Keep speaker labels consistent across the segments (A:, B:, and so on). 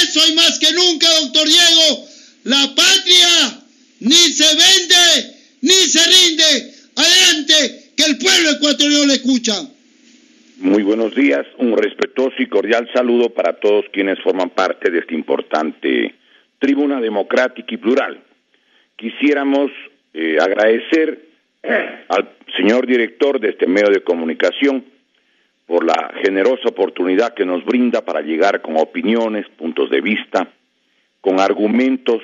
A: eso y más que nunca, doctor Diego, la patria ni se vende ni se rinde. Adelante, que el pueblo ecuatoriano le escucha.
B: Muy buenos días, un respetuoso y cordial saludo para todos quienes forman parte de esta importante tribuna democrática y plural. Quisiéramos agradecer al señor director de este medio de comunicación por la generosa oportunidad que nos brinda para llegar con opiniones, puntos de vista, con argumentos,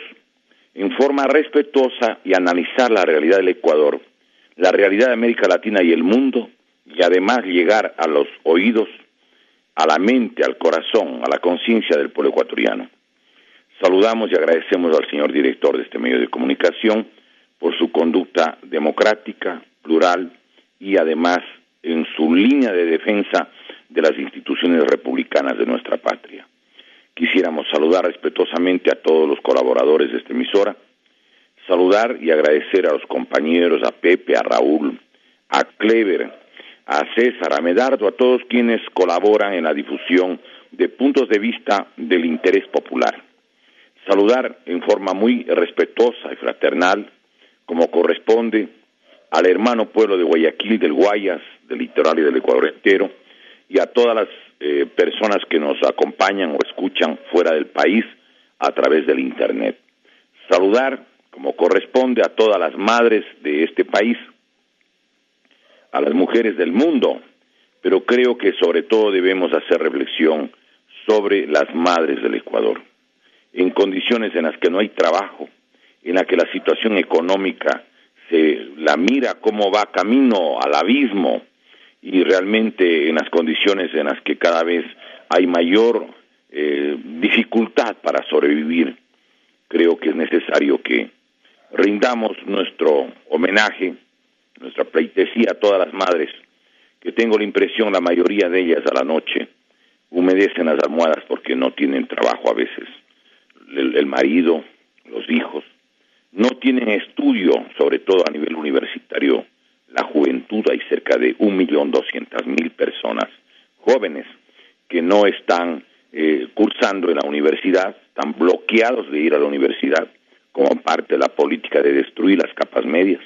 B: en forma respetuosa y analizar la realidad del Ecuador, la realidad de América Latina y el mundo, y además llegar a los oídos, a la mente, al corazón, a la conciencia del pueblo ecuatoriano. Saludamos y agradecemos al señor director de este medio de comunicación por su conducta democrática, plural y además en su línea de defensa de las instituciones republicanas de nuestra patria. Quisiéramos saludar respetuosamente a todos los colaboradores de esta emisora, saludar y agradecer a los compañeros, a Pepe, a Raúl, a Clever, a César, a Medardo, a todos quienes colaboran en la difusión de puntos de vista del interés popular. Saludar en forma muy respetuosa y fraternal, como corresponde, al hermano pueblo de Guayaquil, del Guayas, del litoral y del Ecuador entero, y a todas las personas que nos acompañan o escuchan fuera del país a través del Internet. Saludar, como corresponde, a todas las madres de este país, a las mujeres del mundo, pero creo que sobre todo debemos hacer reflexión sobre las madres del Ecuador, en condiciones en las que no hay trabajo, en las que la situación económica se la mira como va camino al abismo y realmente en las condiciones en las que cada vez hay mayor dificultad para sobrevivir. Creo que es necesario que rindamos nuestro homenaje, nuestra pleitesía a todas las madres, que tengo la impresión la mayoría de ellas a la noche humedecen las almohadas porque no tienen trabajo a veces. El marido, los hijos, no tienen estudio, sobre todo a nivel universitario. La juventud, hay cerca de 1.200.000 personas jóvenes que no están cursando en la universidad, están bloqueados de ir a la universidad como parte de la política de destruir las capas medias.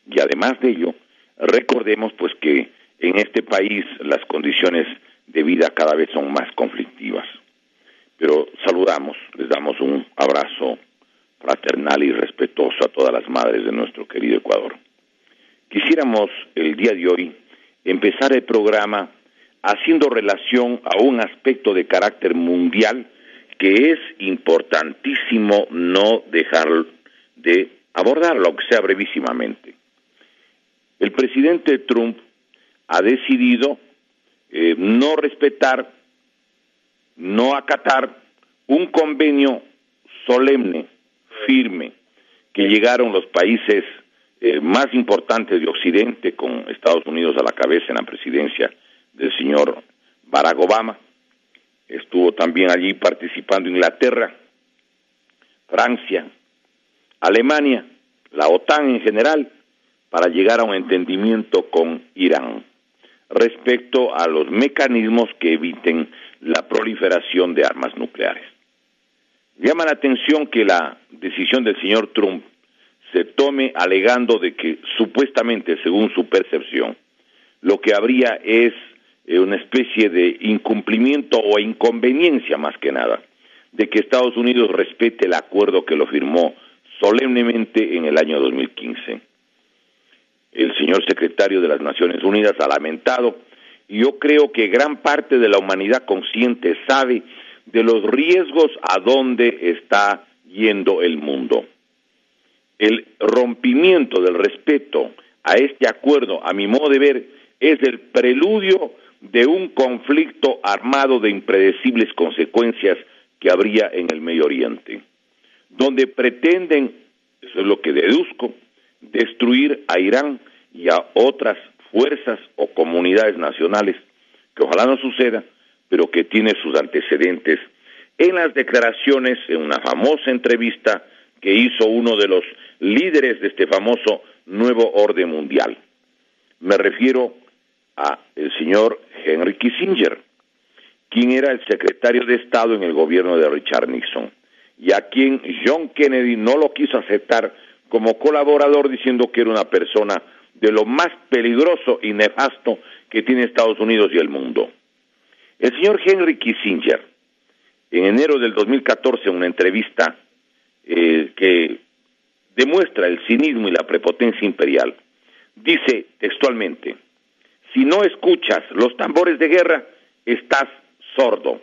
B: Y además de ello, recordemos pues que en este país las condiciones de vida cada vez son más conflictivas. Pero saludamos, les damos un abrazo fraternal y respetuoso a todas las madres de nuestro querido Ecuador. Quisiéramos el día de hoy empezar el programa haciendo relación a un aspecto de carácter mundial que es importantísimo no dejar de abordarlo, aunque sea brevísimamente. El presidente Trump ha decidido no respetar, no acatar un convenio solemne, firme, que llegaron los países más importantes de Occidente, con Estados Unidos a la cabeza en la presidencia del señor Barack Obama. Estuvo también allí participando Inglaterra, Francia, Alemania, la OTAN en general, para llegar a un entendimiento con Irán respecto a los mecanismos que eviten la proliferación de armas nucleares. Llama la atención que la decisión del señor Trump se tome alegando de que supuestamente, según su percepción, lo que habría es una especie de incumplimiento o inconveniencia más que nada, de que Estados Unidos respete el acuerdo que lo firmó solemnemente en el año 2015. El señor secretario de las Naciones Unidas ha lamentado, y yo creo que gran parte de la humanidad consciente sabe de los riesgos a donde está yendo el mundo. El rompimiento del respeto a este acuerdo, a mi modo de ver, es el preludio de un conflicto armado de impredecibles consecuencias que habría en el Medio Oriente, donde pretenden, eso es lo que deduzco, destruir a Irán y a otras fuerzas o comunidades nacionales, que ojalá no suceda, pero que tiene sus antecedentes en las declaraciones, en una famosa entrevista que hizo uno de los líderes de este famoso nuevo orden mundial. Me refiero a el señor Henry Kissinger, quien era el secretario de Estado en el gobierno de Richard Nixon, y a quien John Kennedy no lo quiso aceptar como colaborador, diciendo que era una persona de lo más peligroso y nefasto que tiene Estados Unidos y el mundo. El señor Henry Kissinger, en enero del 2014, en una entrevista que demuestra el cinismo y la prepotencia imperial, dice textualmente: si no escuchas los tambores de guerra, estás sordo.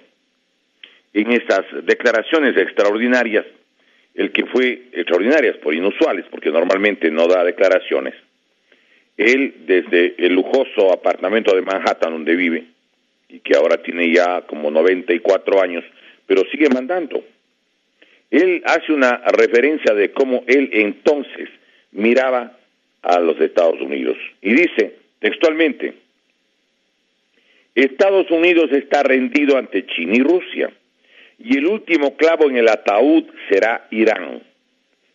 B: En esas declaraciones extraordinarias, extraordinarias por inusuales, porque normalmente no da declaraciones, él, desde el lujoso apartamento de Manhattan donde vive, y que ahora tiene ya como 94 años, pero sigue mandando, él hace una referencia de cómo él entonces miraba a los Estados Unidos, y dice textualmente: Estados Unidos está rendido ante China y Rusia, y el último clavo en el ataúd será Irán,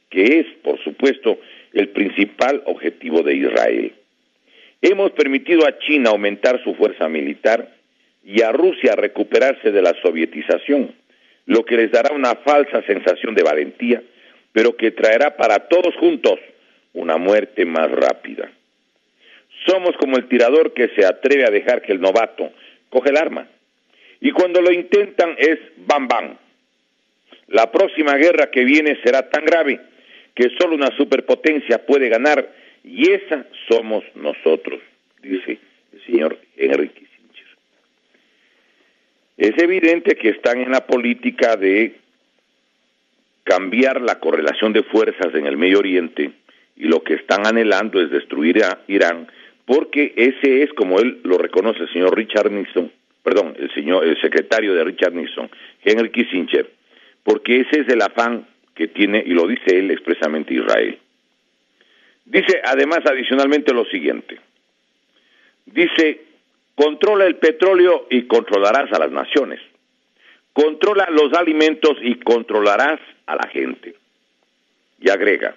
B: que es, por supuesto, el principal objetivo de Israel. Hemos permitido a China aumentar su fuerza militar y a Rusia recuperarse de la sovietización, lo que les dará una falsa sensación de valentía, pero que traerá para todos juntos una muerte más rápida. Somos como el tirador que se atreve a dejar que el novato coge el arma, y cuando lo intentan es bam bam. La próxima guerra que viene será tan grave que solo una superpotencia puede ganar, y esa somos nosotros, dice el señor Henry Kissinger. Es evidente que están en la política de cambiar la correlación de fuerzas en el Medio Oriente, y lo que están anhelando es destruir a Irán, porque ese es, como él lo reconoce el señor Richard Nixon, el secretario de Richard Nixon, Henry Kissinger, porque ese es el afán que tiene, y lo dice él expresamente, Israel. Dice además adicionalmente lo siguiente: dice, controla el petróleo y controlarás a las naciones, controla los alimentos y controlarás a la gente. Y agrega: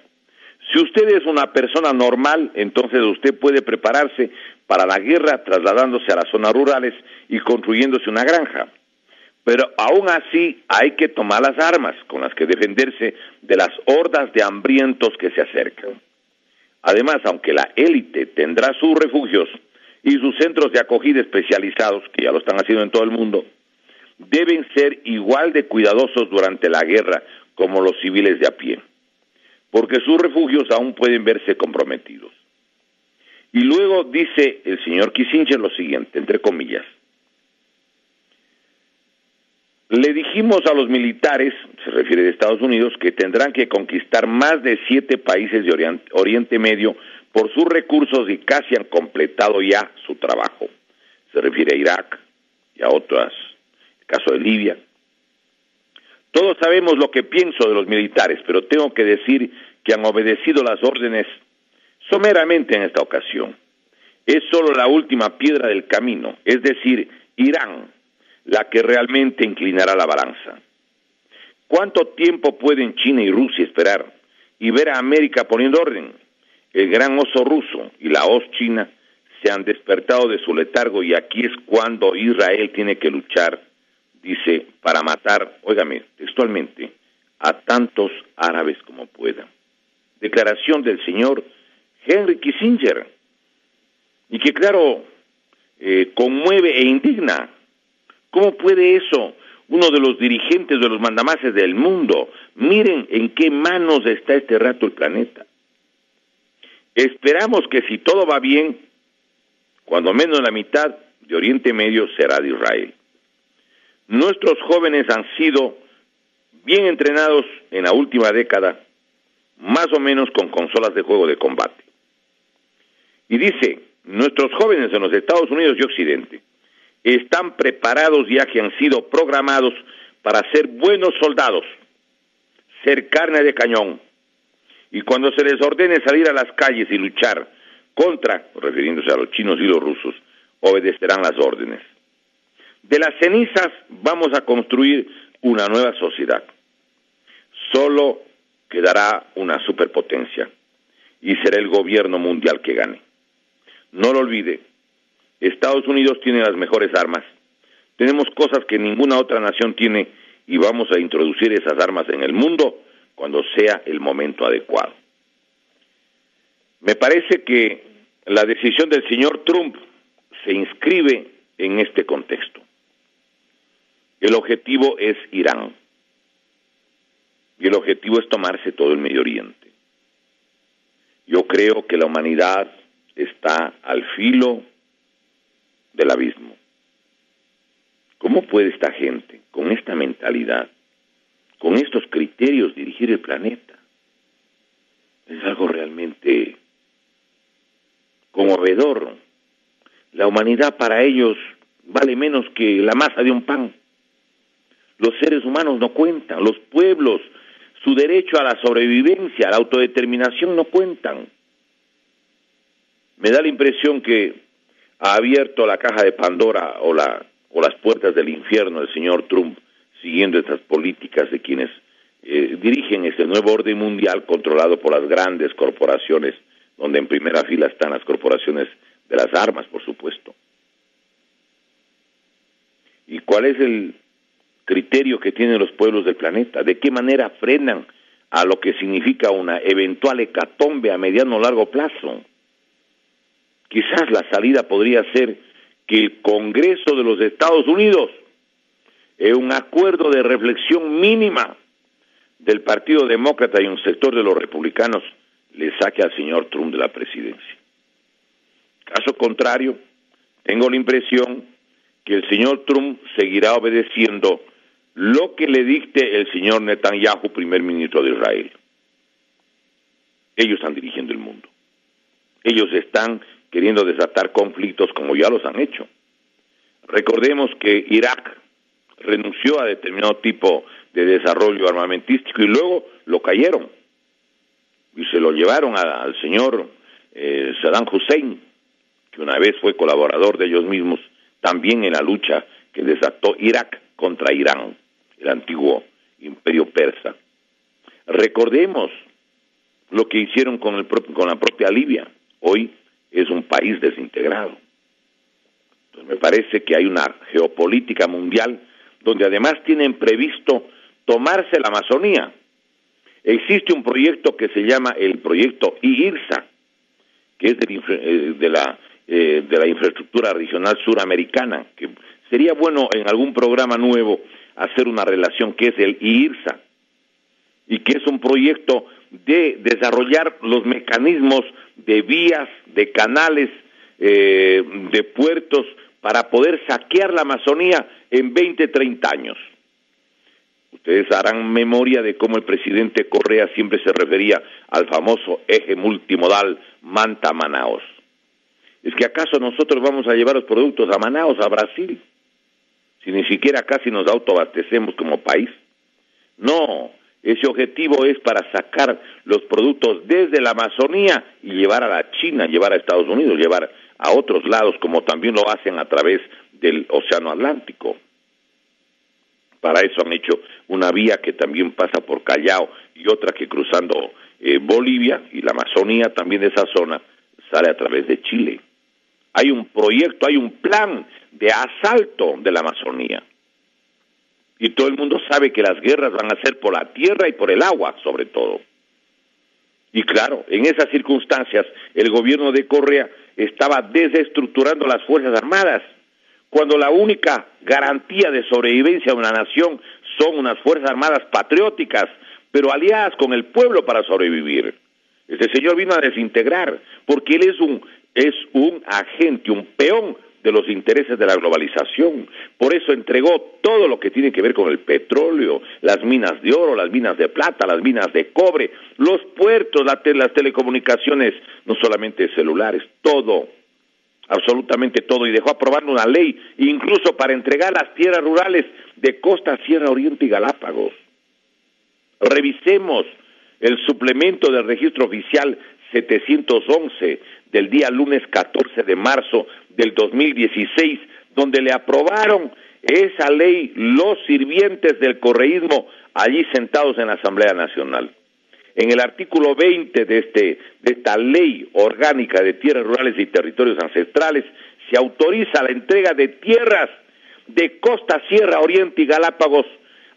B: si usted es una persona normal, entonces usted puede prepararse para la guerra trasladándose a las zonas rurales y construyéndose una granja. Pero aún así hay que tomar las armas con las que defenderse de las hordas de hambrientos que se acercan. Además, aunque la élite tendrá sus refugios y sus centros de acogida especializados, que ya lo están haciendo en todo el mundo, deben ser igual de cuidadosos durante la guerra como los civiles de a pie, porque sus refugios aún pueden verse comprometidos. Y luego dice el señor Kissinger lo siguiente, entre comillas: le dijimos a los militares, se refiere de Estados Unidos, que tendrán que conquistar más de 7 países de Oriente Medio por sus recursos y casi han completado ya su trabajo. Se refiere a Irak y a otras, el caso de Libia. Todos sabemos lo que pienso de los militares, pero tengo que decir que han obedecido las órdenes someramente en esta ocasión. Es solo la última piedra del camino, es decir, Irán, la que realmente inclinará la balanza. ¿Cuánto tiempo pueden China y Rusia esperar y ver a América poniendo orden? El gran oso ruso y la hoz china se han despertado de su letargo, y aquí es cuando Israel tiene que luchar, dice, para matar, óigame, textualmente, a tantos árabes como pueda. Declaración del señor Henry Kissinger, y que claro, conmueve e indigna. ¿Cómo puede eso uno de los dirigentes de los mandamases del mundo? Miren en qué manos está este rato el planeta. Esperamos que si todo va bien, cuando menos la mitad de Oriente Medio será de Israel. Nuestros jóvenes han sido bien entrenados en la última década, más o menos con consolas de juego de combate. Y dice, nuestros jóvenes en los Estados Unidos y Occidente están preparados ya que han sido programados para ser buenos soldados, ser carne de cañón, y cuando se les ordene salir a las calles y luchar contra, refiriéndose a los chinos y los rusos, obedecerán las órdenes. De las cenizas vamos a construir una nueva sociedad. Solo quedará una superpotencia, y será el gobierno mundial que gane. No lo olvide, Estados Unidos tiene las mejores armas, Tenemos cosas que ninguna otra nación tiene y vamos a introducir esas armas en el mundo cuando sea el momento adecuado. Me parece que la decisión del señor Trump se inscribe en este contexto. El objetivo es Irán y el objetivo es tomarse todo el Medio Oriente. Yo creo que la humanidad está al filo del abismo. ¿Cómo puede esta gente, con esta mentalidad, con estos criterios, dirigir el planeta? Es algo realmente conmovedor. La humanidad para ellos vale menos que la masa de un pan. Los seres humanos no cuentan, los pueblos, su derecho a la sobrevivencia, a la autodeterminación no cuentan. Me da la impresión que ha abierto la caja de Pandora o las puertas del infierno el señor Trump, siguiendo estas políticas de quienes dirigen este nuevo orden mundial controlado por las grandes corporaciones, donde en primera fila están las corporaciones de las armas, por supuesto. ¿Y cuál es el criterio que tienen los pueblos del planeta? ¿De qué manera frenan a lo que significa una eventual hecatombe a mediano o largo plazo? Quizás la salida podría ser que el Congreso de los Estados Unidos, en un acuerdo de reflexión mínima del Partido Demócrata y un sector de los republicanos, le saque al señor Trump de la presidencia. Caso contrario, tengo la impresión que el señor Trump seguirá obedeciendo lo que le dicte el señor Netanyahu, primer ministro de Israel. Ellos están dirigiendo el mundo. Ellos están queriendo desatar conflictos como ya los han hecho. Recordemos que Irak renunció a determinado tipo de desarrollo armamentístico y luego lo cayeron y se lo llevaron al señor Saddam Hussein, que una vez fue colaborador de ellos mismos, también en la lucha que desató Irak contra Irán, el antiguo imperio persa. Recordemos lo que hicieron con la propia Libia. Hoy es un país desintegrado. Entonces me parece que hay una geopolítica mundial donde además tienen previsto tomarse la Amazonía. Existe un proyecto que se llama el proyecto IRSA, que es de la infraestructura regional suramericana, que sería bueno en algún programa nuevo hacer una relación que es el IRSA, y que es un proyecto de desarrollar los mecanismos de vías, de canales, de puertos, para poder saquear la Amazonía en 20, 30 años. Ustedes harán memoria de cómo el presidente Correa siempre se refería al famoso eje multimodal Manta-Manaos. ¿Es que acaso nosotros vamos a llevar los productos a Manaos, a Brasil? Si ni siquiera casi nos autoabastecemos como país. No, ese objetivo es para sacar los productos desde la Amazonía y llevar a la China, llevar a Estados Unidos, llevar a otros lados, como también lo hacen a través del Océano Atlántico. Para eso han hecho una vía que también pasa por Callao y otra que cruzando Bolivia, y la Amazonía también de esa zona sale a través de Chile. Hay un proyecto, hay un plan de asalto de la Amazonía. Y todo el mundo sabe que las guerras van a ser por la tierra y por el agua, sobre todo. Y claro, en esas circunstancias, el gobierno de Correa estaba desestructurando las Fuerzas Armadas, cuando la única garantía de sobrevivencia de una nación son unas Fuerzas Armadas patrióticas, pero aliadas con el pueblo para sobrevivir. Este señor vino a desintegrar, porque él es un agente, un peón de los intereses de la globalización. Por eso entregó todo lo que tiene que ver con el petróleo, las minas de oro, las minas de plata, las minas de cobre, los puertos, las telecomunicaciones, no solamente celulares, todo, absolutamente todo, y dejó aprobar una ley incluso para entregar las tierras rurales de Costa, Sierra Oriente y Galápagos. Revisemos el suplemento del registro oficial 711 del día lunes 14 de marzo del 2016, donde le aprobaron esa ley los sirvientes del correísmo allí sentados en la Asamblea Nacional. En el artículo 20 de esta ley orgánica de tierras rurales y territorios ancestrales se autoriza la entrega de tierras de costa, sierra, oriente y Galápagos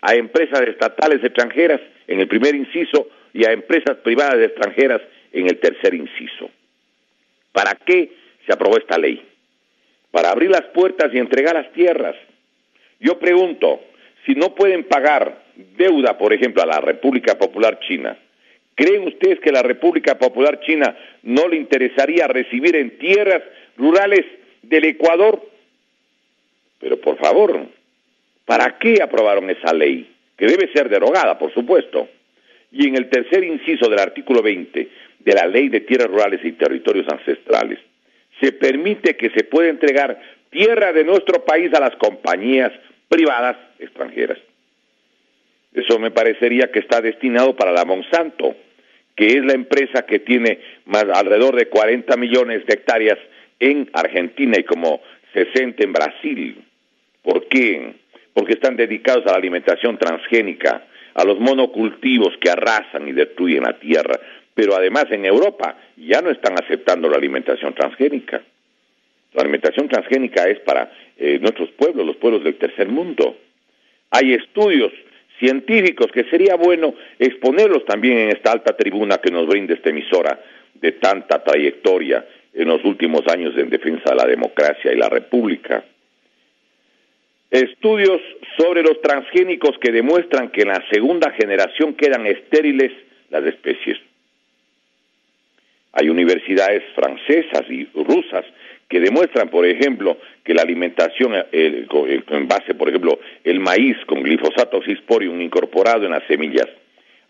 B: a empresas estatales extranjeras en el primer inciso y a empresas privadas extranjeras en el tercer inciso. ¿Para qué se aprobó esta ley? Para abrir las puertas y entregar las tierras. Yo pregunto, si no pueden pagar deuda, por ejemplo, a la República Popular China, ¿creen ustedes que la República Popular China no le interesaría recibir en tierras rurales del Ecuador? Pero por favor, ¿para qué aprobaron esa ley? Que debe ser derogada, por supuesto. Y en el tercer inciso del artículo 20 de la Ley de Tierras Rurales y Territorios Ancestrales, se permite que se pueda entregar tierra de nuestro país a las compañías privadas extranjeras. Eso me parecería que está destinado para la Monsanto, que es la empresa que tiene alrededor de 40 millones de hectáreas en Argentina y como 60 en Brasil. ¿Por qué? Porque están dedicados a la alimentación transgénica, a los monocultivos que arrasan y destruyen la tierra. Pero además en Europa ya no están aceptando la alimentación transgénica. La alimentación transgénica es para nuestros pueblos, los pueblos del tercer mundo. Hay estudios científicos que sería bueno exponerlos también en esta alta tribuna que nos brinda esta emisora de tanta trayectoria en los últimos años en defensa de la democracia y la república. Estudios sobre los transgénicos que demuestran que en la segunda generación quedan estériles las especies. Hay universidades francesas y rusas que demuestran, por ejemplo, que la alimentación en base, por ejemplo, el maíz con glifosato cisporium incorporado en las semillas,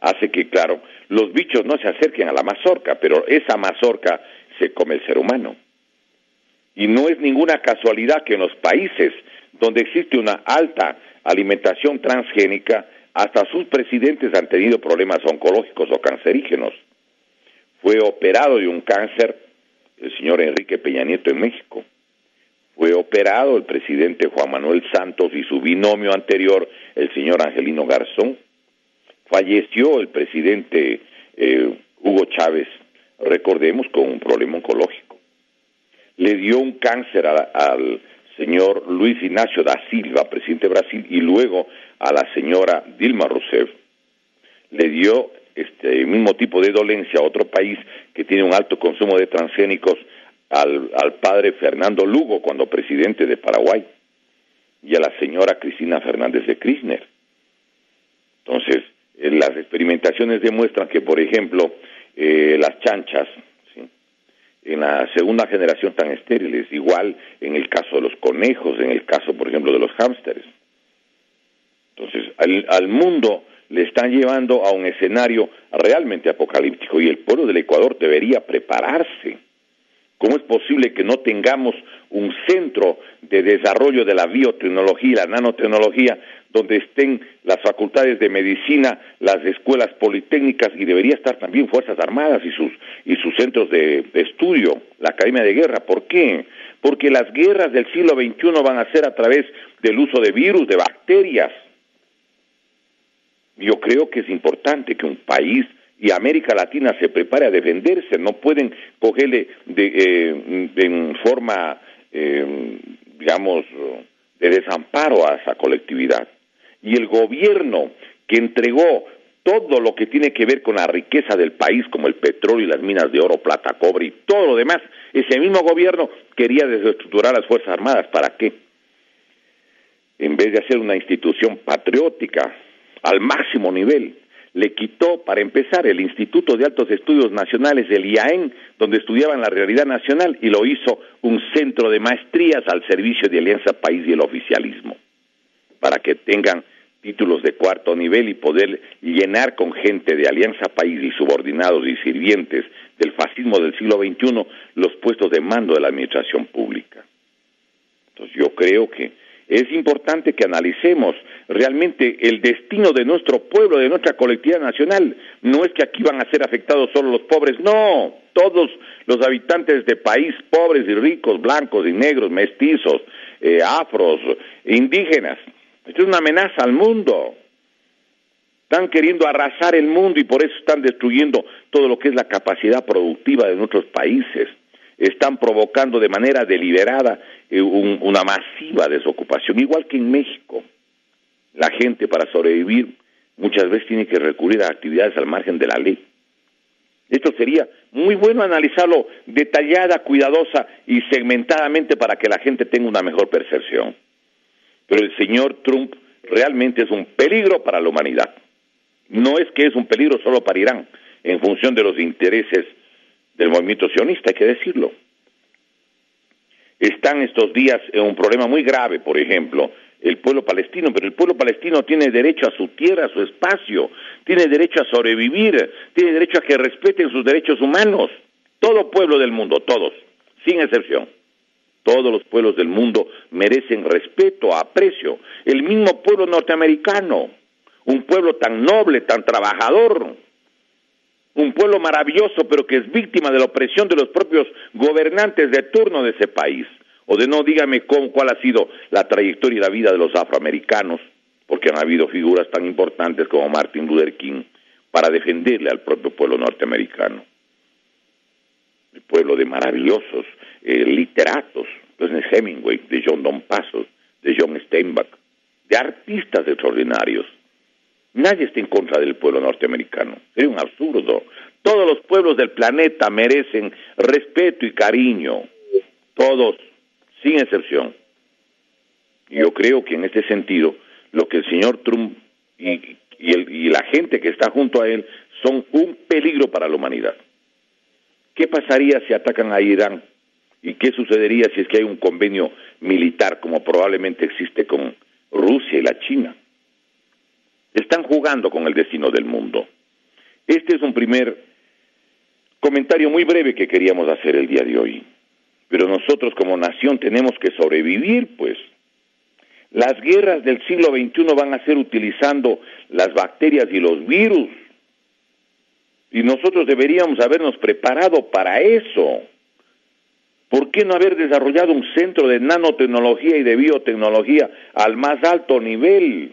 B: hace que, claro, los bichos no se acerquen a la mazorca, pero esa mazorca se come el ser humano. Y no es ninguna casualidad que en los países donde existe una alta alimentación transgénica, hasta sus presidentes han tenido problemas oncológicos o cancerígenos. Fue operado de un cáncer el señor Enrique Peña Nieto en México. Fue operado el presidente Juan Manuel Santos y su binomio anterior, el señor Angelino Garzón. Falleció el presidente Hugo Chávez, recordemos, con un problema oncológico. Le dio un cáncer al señor Luis Ignacio da Silva, presidente de Brasil, y luego a la señora Dilma Rousseff. Le dio este mismo tipo de dolencia a otro país que tiene un alto consumo de transgénicos al padre Fernando Lugo, cuando presidente de Paraguay, y a la señora Cristina Fernández de Kirchner. Entonces, las experimentaciones demuestran que, por ejemplo, las chanchas, ¿sí?, en la segunda generación están estériles, igual en el caso de los conejos, en el caso, por ejemplo, de los hámsteres. Entonces, al mundo le están llevando a un escenario realmente apocalíptico y el pueblo del Ecuador debería prepararse. ¿Cómo es posible que no tengamos un centro de desarrollo de la biotecnología y la nanotecnología donde estén las facultades de medicina, las escuelas politécnicas y debería estar también Fuerzas Armadas y sus centros de estudio, la Academia de Guerra? ¿Por qué? Porque las guerras del siglo XXI van a ser a través del uso de virus, de bacterias. Yo creo que es importante que un país y América Latina se prepare a defenderse. No pueden cogerle en forma, digamos, de desamparo a esa colectividad. Y el gobierno que entregó todo lo que tiene que ver con la riqueza del país, como el petróleo y las minas de oro, plata, cobre y todo lo demás, ese mismo gobierno quería desestructurar las Fuerzas Armadas. ¿Para qué? En vez de hacer una institución patriótica al máximo nivel, le quitó, para empezar, el Instituto de Altos Estudios Nacionales, el IAEN, donde estudiaban la realidad nacional, y lo hizo un centro de maestrías al servicio de Alianza País y el oficialismo, para que tengan títulos de cuarto nivel y poder llenar con gente de Alianza País y subordinados y sirvientes del fascismo del siglo XXI los puestos de mando de la administración pública. Entonces yo creo que es importante que analicemos realmente el destino de nuestro pueblo, de nuestra colectividad nacional. No es que aquí van a ser afectados solo los pobres, no, todos los habitantes de país, pobres y ricos, blancos y negros, mestizos, afros, indígenas. Esto es una amenaza al mundo. Están queriendo arrasar el mundo y por eso están destruyendo todo lo que es la capacidad productiva de nuestros países. están provocando de manera deliberada una masiva desocupación, igual que en México. La gente, para sobrevivir, muchas veces tiene que recurrir a actividades al margen de la ley. Esto sería muy bueno analizarlo detallada, cuidadosa y segmentadamente para que la gente tenga una mejor percepción. Pero el señor Trump realmente es un peligro para la humanidad. No es que es un peligro solo para Irán, en función de los intereses del movimiento sionista, hay que decirlo. Están estos días en un problema muy grave, por ejemplo, el pueblo palestino, pero el pueblo palestino tiene derecho a su tierra, a su espacio, tiene derecho a sobrevivir, tiene derecho a que respeten sus derechos humanos. Todo pueblo del mundo, todos, sin excepción. Todos los pueblos del mundo merecen respeto, aprecio. El mismo pueblo norteamericano, un pueblo tan noble, tan trabajador, un pueblo maravilloso, pero que es víctima de la opresión de los propios gobernantes de turno de ese país. O de no, dígame cuál ha sido la trayectoria y la vida de los afroamericanos, porque han habido figuras tan importantes como Martin Luther King para defenderle al propio pueblo norteamericano. El pueblo de maravillosos literatos, de Hemingway, de John Don Passos, de John Steinbeck, de artistas extraordinarios. Nadie está en contra del pueblo norteamericano. Sería un absurdo. Todos los pueblos del planeta merecen respeto y cariño. Todos, sin excepción. Y yo creo que en este sentido, lo que el señor Trump y la gente que está junto a él son un peligro para la humanidad. ¿Qué pasaría si atacan a Irán? ¿Y qué sucedería si es que hay un convenio militar, como probablemente existe con Rusia y la China? Están jugando con el destino del mundo. Este es un primer comentario muy breve que queríamos hacer el día de hoy. Pero nosotros como nación tenemos que sobrevivir, pues. Las guerras del siglo XXI van a ser utilizando las bacterias y los virus. Y nosotros deberíamos habernos preparado para eso. ¿Por qué no haber desarrollado un centro de nanotecnología y de biotecnología al más alto nivel?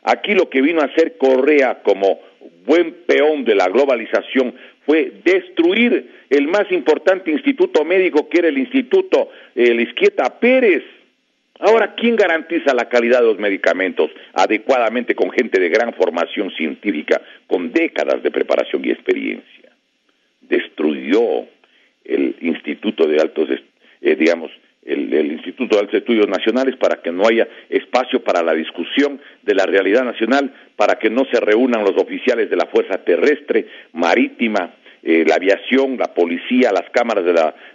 B: Aquí lo que vino a hacer Correa como buen peón de la globalización fue destruir el más importante instituto médico, que era el Instituto Lisquieta Pérez. Ahora, ¿quién garantiza la calidad de los medicamentos adecuadamente con gente de gran formación científica, con décadas de preparación y experiencia? Destruyó el Instituto de Altos, el Instituto de Altos Estudios Nacionales, para que no haya espacio para la discusión de la realidad nacional, para que no se reúnan los oficiales de la Fuerza Terrestre, Marítima, la aviación, la policía, las cámaras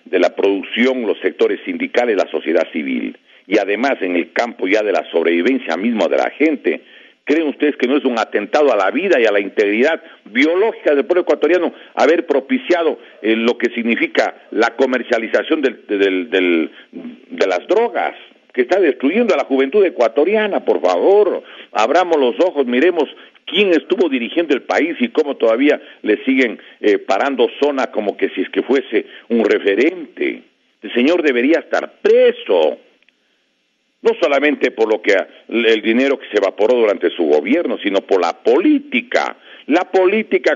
B: de la producción, los sectores sindicales, la sociedad civil. Y además, en el campo ya de la sobrevivencia misma de la gente, ¿creen ustedes que no es un atentado a la vida y a la integridad biológica del pueblo ecuatoriano haber propiciado lo que significa la comercialización de las drogas, que está destruyendo a la juventud ecuatoriana? Por favor, abramos los ojos, miremos quién estuvo dirigiendo el país y cómo todavía le siguen parando zona como que si es que fuese un referente. El señor debería estar preso. No solamente por el dinero que se evaporó durante su gobierno, sino por la política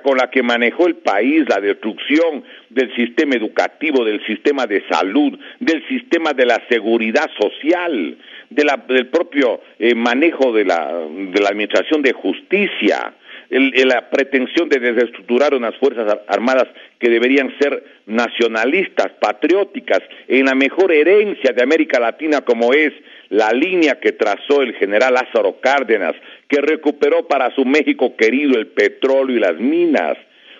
B: con la que manejó el país, la destrucción del sistema educativo, del sistema de salud, del sistema de la seguridad social, del propio manejo de la administración de justicia, la pretensión de desestructurar unas fuerzas armadas que deberían ser nacionalistas, patrióticas, en la mejor herencia de América Latina, como es la línea que trazó el general Lázaro Cárdenas, que recuperó para su México querido el petróleo y las minas,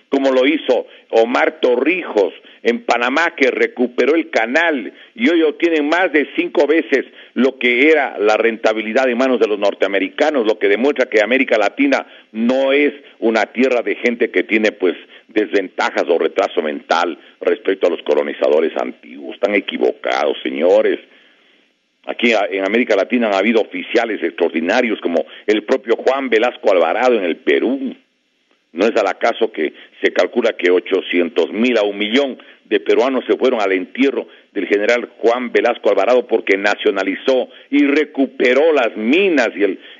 B: como lo hizo Omar Torrijos en Panamá, que recuperó el canal y hoy obtienen más de 5 veces lo que era la rentabilidad en manos de los norteamericanos, lo que demuestra que América Latina no es una tierra de gente que tiene pues desventajas o retraso mental respecto a los colonizadores antiguos. Están equivocados, señores. Aquí en América Latina han habido oficiales extraordinarios como el propio Juan Velasco Alvarado en el Perú. ¿No es al acaso que se calcula que 800,000 a 1,000,000 de peruanos se fueron al entierro del general Juan Velasco Alvarado porque nacionalizó y recuperó las minas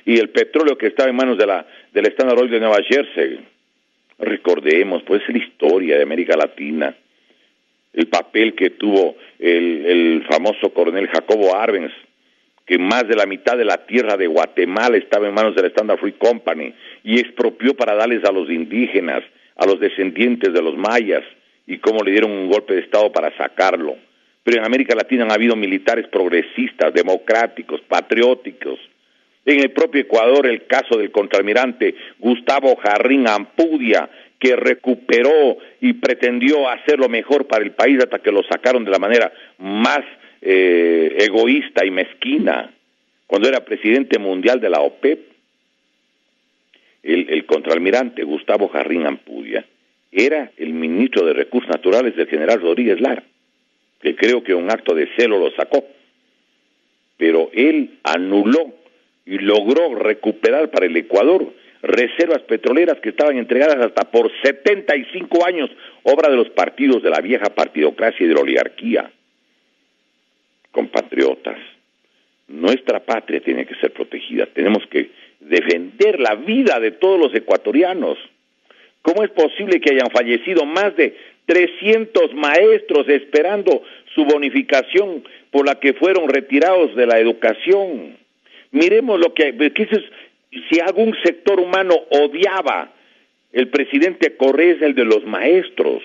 B: y el petróleo que estaba en manos del Standard Oil de Nueva Jersey? Recordemos, pues, es la historia de América Latina. el papel que tuvo el famoso coronel Jacobo Arbenz, que más de la mitad de la tierra de Guatemala estaba en manos de la Standard Fruit Company y expropió para darles a los indígenas, a los descendientes de los mayas, y cómo le dieron un golpe de Estado para sacarlo. Pero en América Latina han habido militares progresistas, democráticos, patrióticos. En el propio Ecuador, el caso del contraalmirante Gustavo Jarrín Ampudia, que recuperó y pretendió hacer lo mejor para el país hasta que lo sacaron de la manera más egoísta y mezquina, cuando era presidente mundial de la OPEP. El contraalmirante Gustavo Jarrín Ampudia era el ministro de Recursos Naturales del general Rodríguez Lara, que creo que un acto de celo lo sacó, pero él anuló y logró recuperar para el Ecuador reservas petroleras que estaban entregadas hasta por 75 años, obra de los partidos de la vieja partidocracia y de la oligarquía. Compatriotas, nuestra patria tiene que ser protegida, tenemos que defender la vida de todos los ecuatorianos. ¿Cómo es posible que hayan fallecido más de 300 maestros esperando su bonificación por la que fueron retirados de la educación? Miremos lo que si algún sector humano odiaba el presidente Correa, es el de los maestros.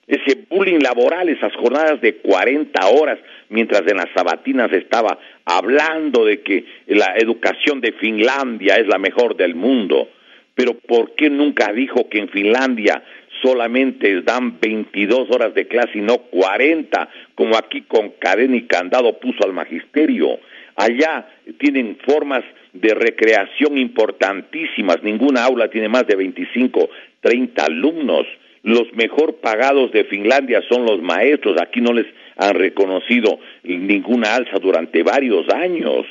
B: Ese bullying laboral, esas jornadas de 40 horas, mientras en las sabatinas estaba hablando de que la educación de Finlandia es la mejor del mundo. Pero ¿por qué nunca dijo que en Finlandia solamente dan 22 horas de clase y no 40, como aquí con cadena y candado puso al magisterio? Allá tienen formas de recreación importantísimas, ninguna aula tiene más de 25, 30 alumnos. Los mejor pagados de Finlandia son los maestros, aquí no les han reconocido ninguna alza durante varios años.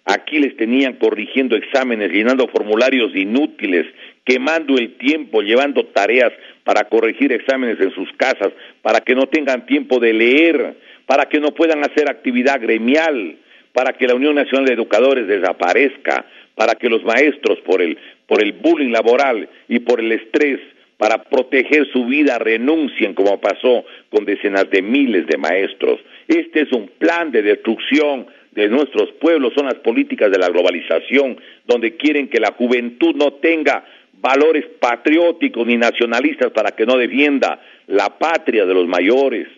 B: Aquí les tenían corrigiendo exámenes, llenando formularios inútiles, quemando el tiempo, llevando tareas para corregir exámenes en sus casas, para que no tengan tiempo de leer, para que no puedan hacer actividad gremial, para que la Unión Nacional de Educadores desaparezca, para que los maestros por el bullying laboral y por el estrés, para proteger su vida, renuncien, como pasó con decenas de miles de maestros. Este es un plan de destrucción de nuestros pueblos, son las políticas de la globalización, donde quieren que la juventud no tenga valores patrióticos ni nacionalistas para que no defienda la patria de los mayores.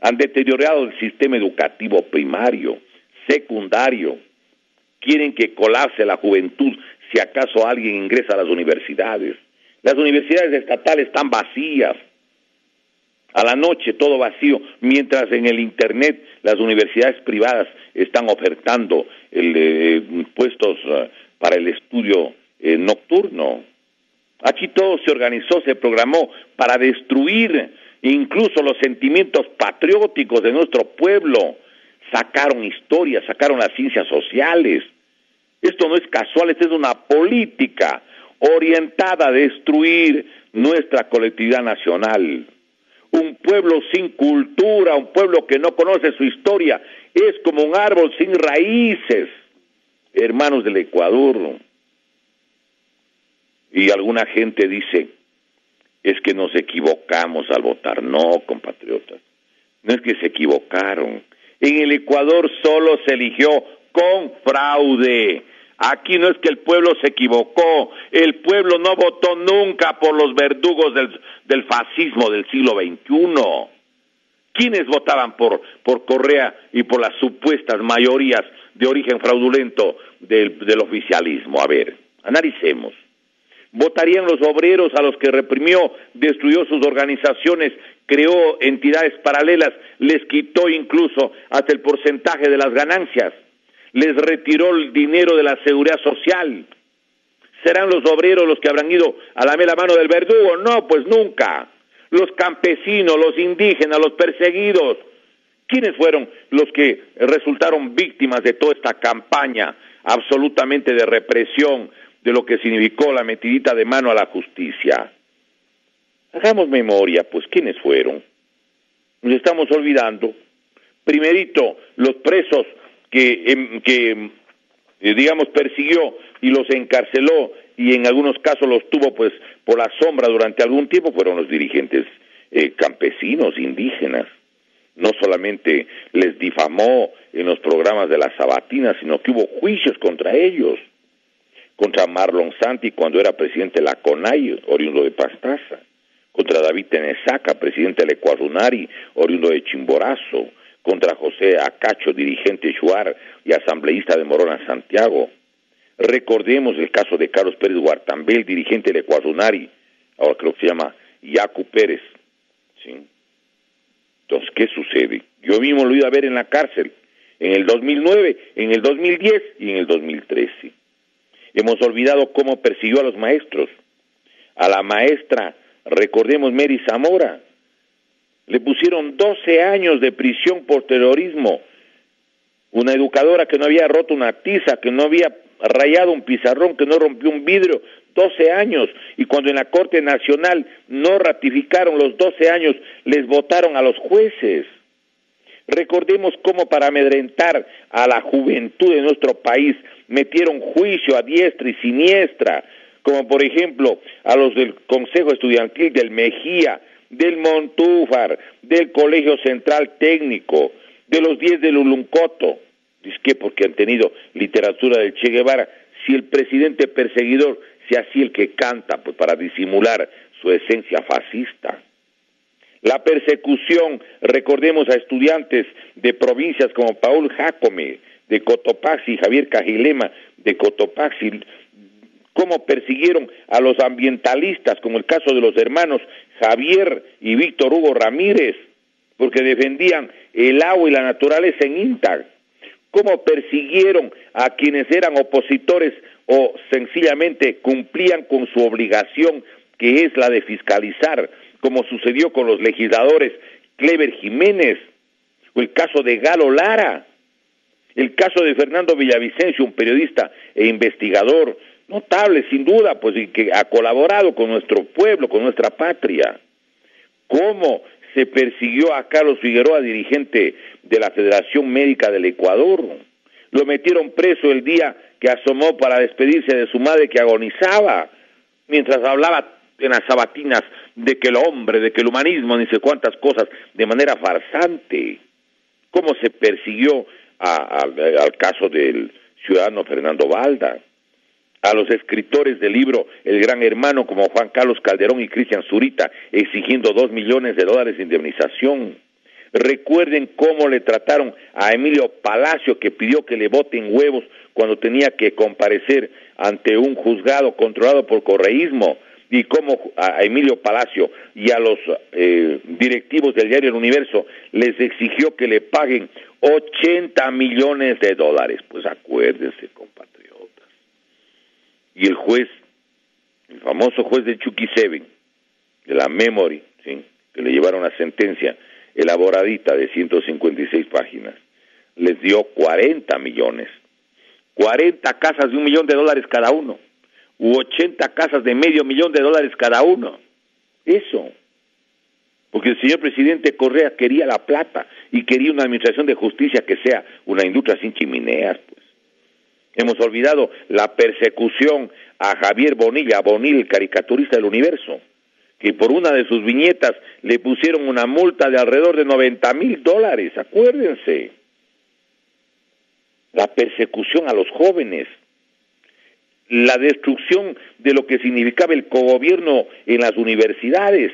B: Han deteriorado el sistema educativo primario, secundario. Quieren que colapse la juventud si acaso alguien ingresa a las universidades. Las universidades estatales están vacías. A la noche todo vacío, mientras en el Internet las universidades privadas están ofertando puestos para el estudio nocturno. Aquí todo se organizó, se programó para destruir incluso los sentimientos patrióticos de nuestro pueblo. Sacaron historia, sacaron las ciencias sociales. Esto no es casual, esta es una política orientada a destruir nuestra colectividad nacional. Un pueblo sin cultura, un pueblo que no conoce su historia, es como un árbol sin raíces, hermanos del Ecuador. Y alguna gente dice, es que nos equivocamos al votar. No, compatriotas, no es que se equivocaron. En el Ecuador solo se eligió con fraude. Aquí no es que el pueblo se equivocó, el pueblo no votó nunca por los verdugos del fascismo del siglo XXI. ¿Quiénes votaban por Correa y por las supuestas mayorías de origen fraudulento del oficialismo? A ver, analicemos. ¿Votarían los obreros a los que reprimió, destruyó sus organizaciones, creó entidades paralelas, les quitó incluso hasta el porcentaje de las ganancias? Les retiró el dinero de la seguridad social. ¿Serán los obreros los que habrán ido a lamer la mano del verdugo? No, pues nunca. Los campesinos, los indígenas, los perseguidos. ¿Quiénes fueron los que resultaron víctimas de toda esta campaña absolutamente de represión, de lo que significó la metidita de mano a la justicia? Hagamos memoria, pues, ¿quiénes fueron? Nos estamos olvidando. Primerito, los presos que digamos persiguió y los encarceló y en algunos casos los tuvo pues por la sombra durante algún tiempo fueron los dirigentes campesinos, indígenas. No solamente les difamó en los programas de la Sabatina, sino que hubo juicios contra ellos, contra Marlon Santi cuando era presidente de la CONAI, oriundo de Pastaza, contra David Tenesaca, presidente del Ecuadunari, oriundo de Chimborazo, contra José Acacho, dirigente Shuar y asambleísta de Morona, Santiago. Recordemos el caso de Carlos Pérez Guartambel, dirigente del Ecuadunari, ahora creo que se llama Yacu Pérez, ¿sí? Entonces, ¿qué sucede? Yo mismo lo iba a ver en la cárcel, en el 2009, en el 2010 y en el 2013. Hemos olvidado cómo persiguió a los maestros. A la maestra, recordemos, Mary Zamora, le pusieron 12 años de prisión por terrorismo. Una educadora que no había roto una tiza, que no había rayado un pizarrón, que no rompió un vidrio, 12 años. Y cuando en la Corte Nacional no ratificaron los 12 años, les votaron a los jueces. Recordemos cómo para amedrentar a la juventud de nuestro país metieron juicio a diestra y siniestra, como por ejemplo a los del Consejo Estudiantil del Mejía, del Montúfar, del Colegio Central Técnico, de los 10 del Uluncoto. ¿Es que porque han tenido literatura del Che Guevara? Si el presidente perseguidor se hacía el que canta, pues para disimular su esencia fascista. La persecución, recordemos a estudiantes de provincias como Paul Jacome, de Cotopaxi, Javier Cajilema, de Cotopaxi, cómo persiguieron a los ambientalistas, como el caso de los hermanos Javier y Víctor Hugo Ramírez, porque defendían el agua y la naturaleza en Intag, cómo persiguieron a quienes eran opositores o sencillamente cumplían con su obligación, que es la de fiscalizar, como sucedió con los legisladores Clever Jiménez, o el caso de Galo Lara, el caso de Fernando Villavicencio, un periodista e investigador notable, sin duda, pues, y que ha colaborado con nuestro pueblo, con nuestra patria. Cómo se persiguió a Carlos Figueroa, dirigente de la Federación Médica del Ecuador. Lo metieron preso el día que asomó para despedirse de su madre que agonizaba, mientras hablaba en las sabatinas de que el hombre, de que el humanismo, ni sé cuántas cosas, de manera farsante. Cómo se persiguió al caso del ciudadano Fernando Balda, a los escritores del libro El Gran Hermano como Juan Carlos Calderón y Cristian Zurita, exigiendo $2 millones de indemnización. Recuerden cómo le trataron a Emilio Palacio, que pidió que le boten huevos cuando tenía que comparecer ante un juzgado controlado por correísmo, y cómo a Emilio Palacio y a los directivos del diario El Universo les exigió que le paguen $80 millones. Pues acuérdense, compatriotas. Y el juez, el famoso juez del Chucky 7, de la Memory, ¿sí?, que le llevaron la sentencia elaboradita de 156 páginas, les dio 40 millones, 40 casas de $1 millón cada uno, u 80 casas de $500,000 cada uno. Eso. Porque el señor presidente Correa quería la plata y quería una administración de justicia que sea una industria sin chimeneas, pues. Hemos olvidado la persecución a Javier Bonilla, el caricaturista del Universo, que por una de sus viñetas le pusieron una multa de alrededor de $90,000, acuérdense. La persecución a los jóvenes, la destrucción de lo que significaba el cogobierno en las universidades,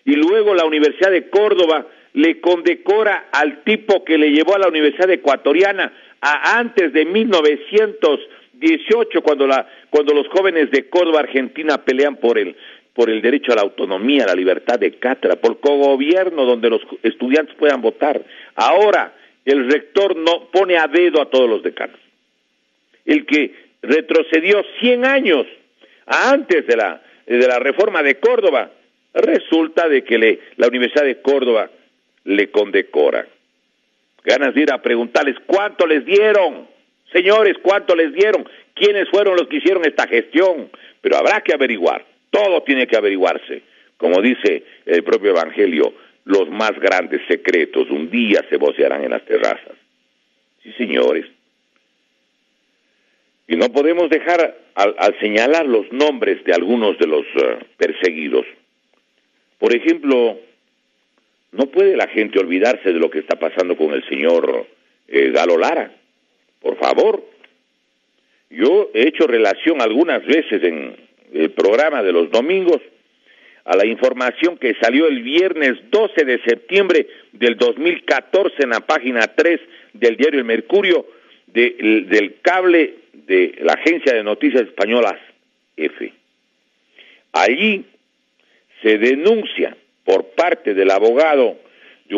B: y luego la Universidad de Córdoba le condecora al tipo que le llevó a la Universidad Ecuatoriana antes de 1918, cuando los jóvenes de Córdoba, Argentina, pelean por el derecho a la autonomía, a la libertad de cátedra, por cogobierno donde los estudiantes puedan votar. Ahora el rector no pone a dedo a todos los decanos. El que retrocedió 100 años antes de la reforma de Córdoba, resulta de que la Universidad de Córdoba le condecora. Ganas de ir a preguntarles cuánto les dieron, señores, cuánto les dieron, quiénes fueron los que hicieron esta gestión, pero habrá que averiguar, todo tiene que averiguarse. Como dice el propio Evangelio, los más grandes secretos un día se vocearán en las terrazas. Sí, señores. Y no podemos dejar al señalar los nombres de algunos de los perseguidos. Por ejemplo, No puede la gente olvidarse de lo que está pasando con el señor Galo Lara. Por favor. Yo he hecho relación algunas veces en el programa de los domingos a la información que salió el viernes 12 de septiembre del 2014 en la página 3 del diario El Mercurio del cable de la agencia de noticias españolas EFE. Allí se denuncia por parte de un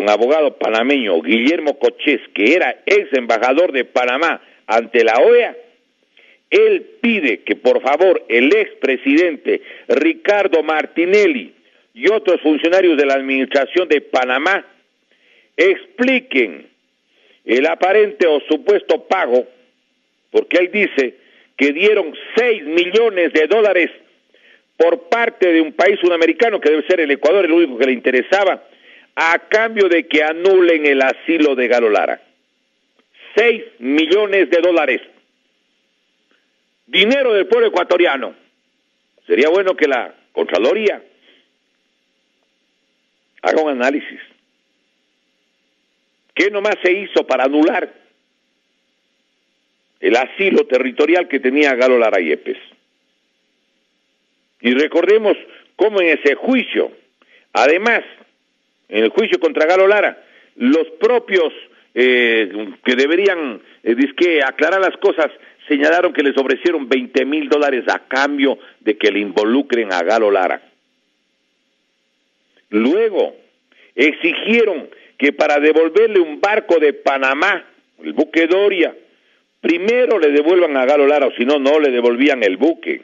B: abogado panameño, Guillermo Cochés, que era ex embajador de Panamá ante la OEA. Él pide que por favor el expresidente Ricardo Martinelli y otros funcionarios de la administración de Panamá expliquen el aparente o supuesto pago, porque él dice que dieron $6 millones por parte de un país sudamericano, que debe ser el Ecuador, el único que le interesaba, a cambio de que anulen el asilo de Galo Lara. $6 millones. Dinero del pueblo ecuatoriano. Sería bueno que la Contraloría haga un análisis. ¿Qué nomás se hizo para anular el asilo territorial que tenía Galo Lara Yepes? Y recordemos cómo en ese juicio, además, en el juicio contra Galo Lara, los propios que deberían aclarar las cosas, señalaron que les ofrecieron $20,000 a cambio de que le involucren a Galo Lara. Luego, exigieron que para devolverle un barco de Panamá, el buque Doria, primero le devuelvan a Galo Lara, o si no, no le devolvían el buque.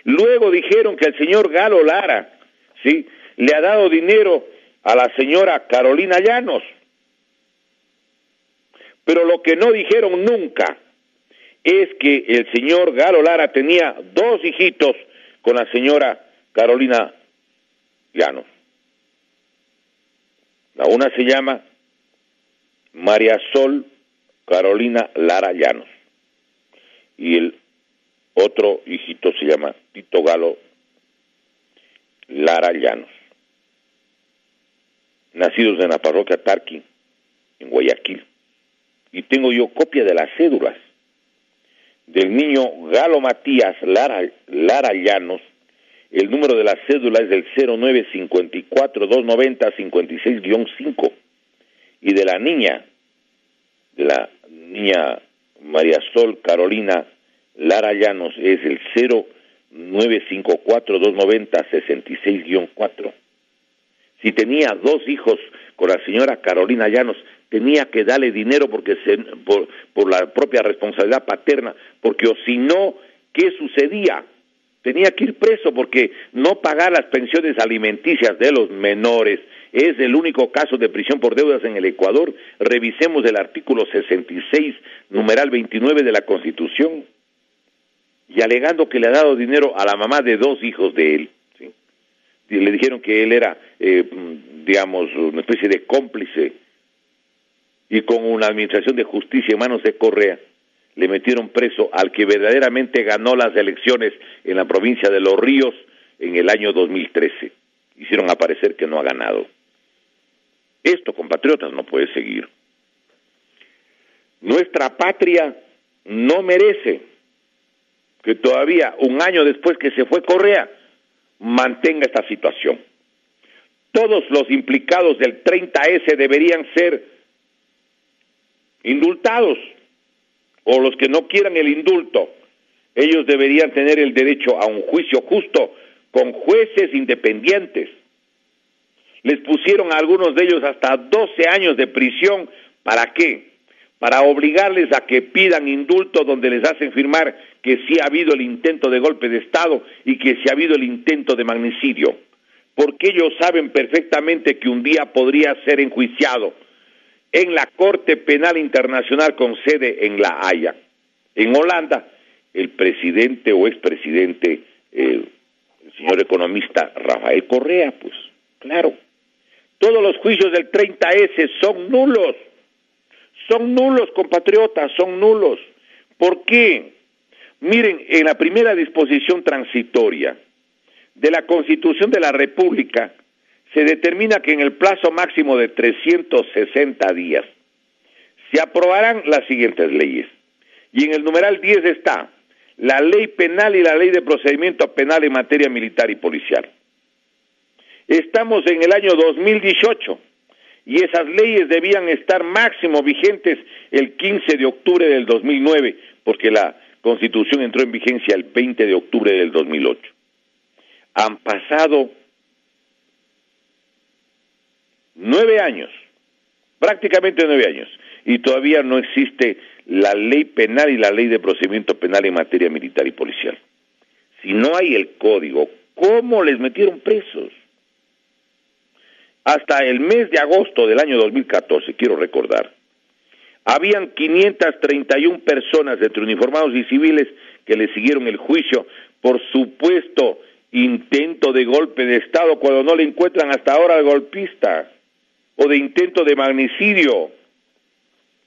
B: Luego dijeron que el señor Galo Lara, ¿sí?, le ha dado dinero a la señora Carolina Llanos. Pero lo que no dijeron nunca es que el señor Galo Lara tenía 2 hijitos con la señora Carolina Llanos. La una se llama María Sol Carolina Lara Llanos y el otro hijito se llama Tito Galo Lara Llanos, nacidos en la parroquia Tarqui, en Guayaquil. Y tengo yo copia de las cédulas del niño Galo Matías Lara Llanos. El número de la cédula es del 0954-290-56-5. Y de la niña María Sol Carolina Lara Llanos es el 0954-290-66-4. Si tenía 2 hijos con la señora Carolina Llanos, tenía que darle dinero porque por la propia responsabilidad paterna, porque o si no, ¿qué sucedía? Tenía que ir preso porque no pagar las pensiones alimenticias de los menores es el único caso de prisión por deudas en el Ecuador. Revisemos el artículo 66, numeral 29 de la Constitución. Y alegando que le ha dado dinero a la mamá de 2 hijos de él, ¿sí? Y le dijeron que él era, una especie de cómplice, y con una administración de justicia en manos de Correa, le metieron preso al que verdaderamente ganó las elecciones en la provincia de Los Ríos en el año 2013. Hicieron aparecer que no ha ganado. Esto, compatriotas, no puede seguir. Nuestra patria no merece que todavía, un año después que se fue Correa, mantenga esta situación. Todos los implicados del 30S deberían ser indultados, o los que no quieran el indulto, ellos deberían tener el derecho a un juicio justo con jueces independientes. Les pusieron a algunos de ellos hasta 12 años de prisión. ¿Para qué? Para obligarles a que pidan indulto, donde les hacen firmar que sí ha habido el intento de golpe de Estado y que sí ha habido el intento de magnicidio, porque ellos saben perfectamente que un día podría ser enjuiciado en la Corte Penal Internacional con sede en La Haya. En Holanda, el presidente o expresidente, el señor economista Rafael Correa, pues, claro. Todos los juicios del 30S son nulos. Son nulos, compatriotas, son nulos. ¿Por qué? Miren, en la primera disposición transitoria de la Constitución de la República se determina que en el plazo máximo de 360 días se aprobarán las siguientes leyes. Y en el numeral 10 está la ley penal y la ley de procedimiento penal en materia militar y policial. Estamos en el año 2018 y esas leyes debían estar máximo vigentes el 15 de octubre del 2009, porque la Constitución entró en vigencia el 20 de octubre del 2008. Han pasado 9 años, prácticamente 9 años, y todavía no existe la ley penal y la ley de procedimiento penal en materia militar y policial. Si no hay el código, ¿cómo les metieron presos? Hasta el mes de agosto del año 2014, quiero recordar, habían 531 personas entre uniformados y civiles que le siguieron el juicio por supuesto intento de golpe de Estado, cuando no le encuentran hasta ahora al golpista, o de intento de magnicidio.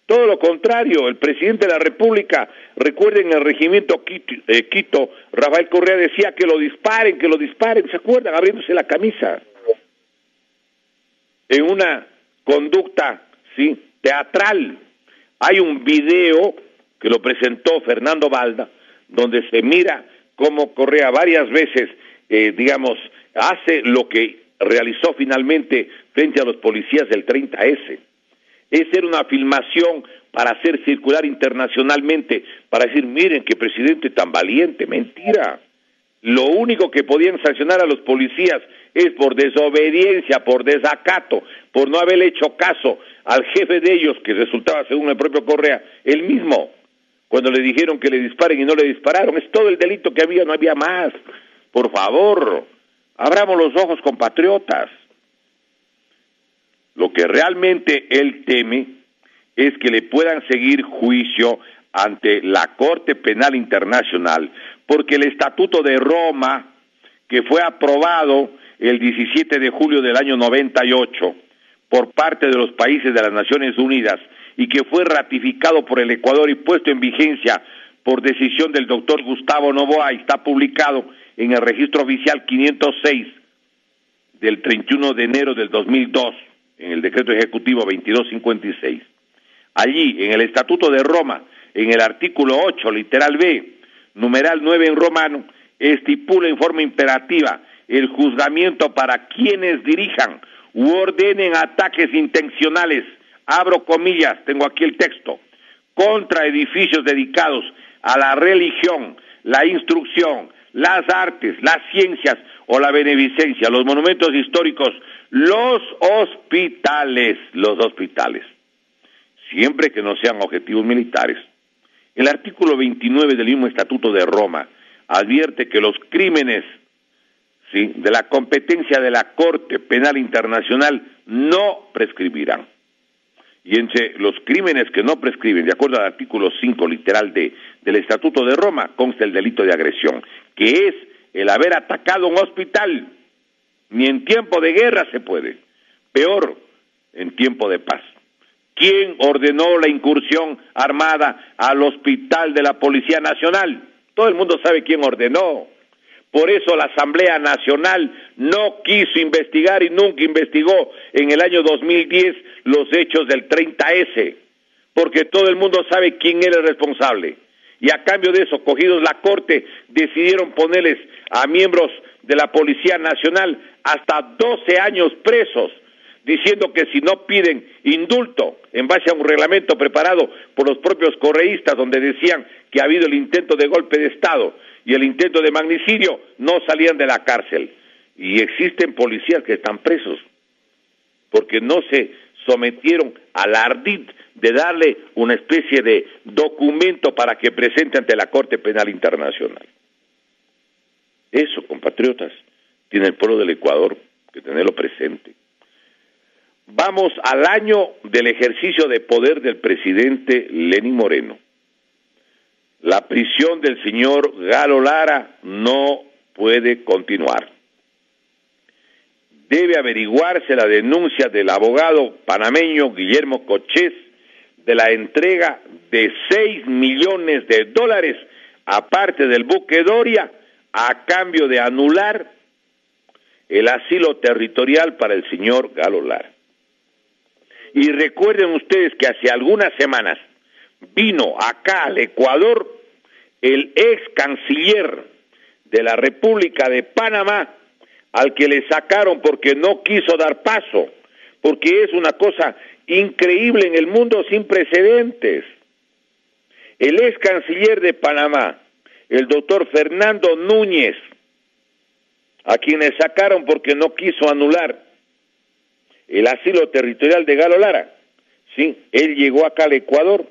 B: Todo lo contrario, el presidente de la República, recuerden el regimiento Quito, Rafael Correa decía que lo disparen, ¿se acuerdan? Abriéndose la camisa. En una conducta, ¿sí?, teatral. Hay un video que lo presentó Fernando Balda, donde se mira cómo Correa varias veces, hace lo que realizó finalmente frente a los policías del 30S. Esa era una filmación para hacer circular internacionalmente, para decir, miren qué presidente tan valiente. Mentira. Lo único que podían sancionar a los policías es por desobediencia, por desacato, por no haberle hecho caso al jefe de ellos, que resultaba, según el propio Correa, él mismo, cuando le dijeron que le disparen y no le dispararon. Es todo el delito que había, no había más. Por favor, abramos los ojos, compatriotas. Lo que realmente él teme es que le puedan seguir juicio ante la Corte Penal Internacional, porque el Estatuto de Roma, que fue aprobado el 17 de julio del año 98 por parte de los países de las Naciones Unidas y que fue ratificado por el Ecuador y puesto en vigencia por decisión del doctor Gustavo Noboa, y está publicado en el registro oficial 506 del 31 de enero del 2002, en el decreto ejecutivo 2256. Allí, en el Estatuto de Roma, en el artículo 8, literal B, numeral 9 en romano, estipula en forma imperativa el juzgamiento para quienes dirijan u ordenen ataques intencionales, abro comillas, tengo aquí el texto, contra edificios dedicados a la religión, la instrucción, las artes, las ciencias o la beneficencia, los monumentos históricos, los hospitales, siempre que no sean objetivos militares. El artículo 29 del mismo Estatuto de Roma advierte que los crímenes, ¿sí?, de la competencia de la Corte Penal Internacional no prescribirán. Y entre los crímenes que no prescriben, de acuerdo al artículo 5, literal D, del Estatuto de Roma, consta el delito de agresión, que es el haber atacado un hospital. Ni en tiempo de guerra se puede, peor en tiempo de paz. ¿Quién ordenó la incursión armada al hospital de la Policía Nacional? Todo el mundo sabe quién ordenó. Por eso la Asamblea Nacional no quiso investigar y nunca investigó en el año 2010 los hechos del 30S, porque todo el mundo sabe quién era el responsable. Y a cambio de eso, cogidos la Corte, decidieron ponerles a miembros de la Policía Nacional hasta 12 años presos, diciendo que si no piden indulto en base a un reglamento preparado por los propios correístas, donde decían que ha habido el intento de golpe de Estado y el intento de magnicidio, no salían de la cárcel. Y existen policías que están presos porque no se sometieron al ardid de darle una especie de documento para que presente ante la Corte Penal Internacional. Eso, compatriotas, tiene el pueblo del Ecuador que tenerlo presente. Vamos al año del ejercicio de poder del presidente Lenín Moreno. La prisión del señor Galo Lara no puede continuar. Debe averiguarse la denuncia del abogado panameño Guillermo Cochés de la entrega de $6 millones, aparte del buque Doria, a cambio de anular el asilo territorial para el señor Galo Lara. Y recuerden ustedes que hace algunas semanas vino acá al Ecuador el ex canciller de la República de Panamá, al que le sacaron porque no quiso dar paso, porque es una cosa increíble en el mundo sin precedentes. El ex canciller de Panamá, el doctor Fernando Núñez, a quien le sacaron porque no quiso anular el asilo territorial de Galo Lara, ¿sí? Él llegó acá al Ecuador